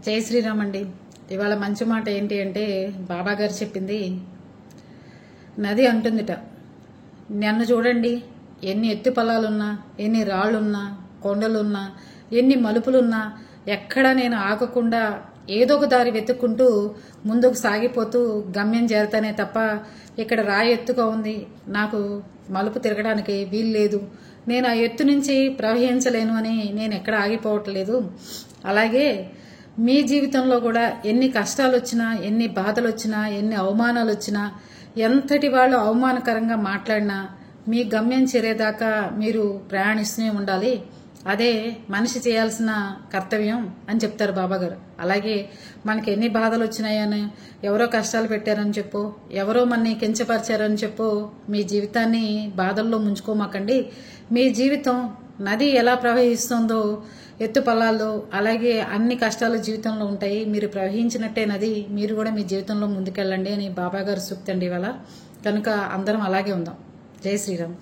జై శ్రీరామ్ అండి. ఇవాళ మంచి మాట ఏంటి అంటే బాబా గారు చెప్పింది, నది అంటుందిట, నన్ను చూడండి, ఎన్ని ఎత్తు పొలాలున్నా, ఎన్ని రాళ్లున్నా, కొండలున్నా, ఎన్ని మలుపులున్నా ఎక్కడా నేను ఆగకుండా ఏదో ఒక దారి వెతుక్కుంటూ ముందుకు సాగిపోతూ గమ్యం చేరతానే తప్ప ఇక్కడ రాయి ఎత్తుగా ఉంది, నాకు మలుపు తిరగడానికి వీలు లేదు, నేను ఆ ఎత్తు నుంచి ప్రవహించలేను అని నేను ఎక్కడ ఆగిపోవట్లేదు. అలాగే మీ జీవితంలో కూడా ఎన్ని కష్టాలు వచ్చినా, ఎన్ని బాధలు వచ్చినా, ఎన్ని అవమానాలు వచ్చినా, ఎంతటి వాళ్ళు అవమానకరంగా మాట్లాడినా మీ గమ్యం చేరేదాకా మీరు ప్రయాణిస్తూనే ఉండాలి. అదే మనిషి చేయాల్సిన కర్తవ్యం అని చెప్తారు బాబాగారు. అలాగే మనకి ఎన్ని బాధలు వచ్చినాయని, ఎవరో కష్టాలు పెట్టారని చెప్పో, ఎవరో మనని కించపరిచారని చెప్పో మీ జీవితాన్ని బాధల్లో ముంచుకోమాకండి. మీ జీవితం నది ఎలా ప్రవహిస్తుందో ఎత్తు పొలాల్లో అలాగే అన్ని కష్టాలు జీవితంలో ఉంటాయి. మీరు ప్రవహించినట్టే నది, మీరు కూడా మీ జీవితంలో ముందుకెళ్ళండి అని బాబాగారు సూక్తి అండి ఇవాళ. కనుక అందరం అలాగే ఉందాం. జై శ్రీరామ్.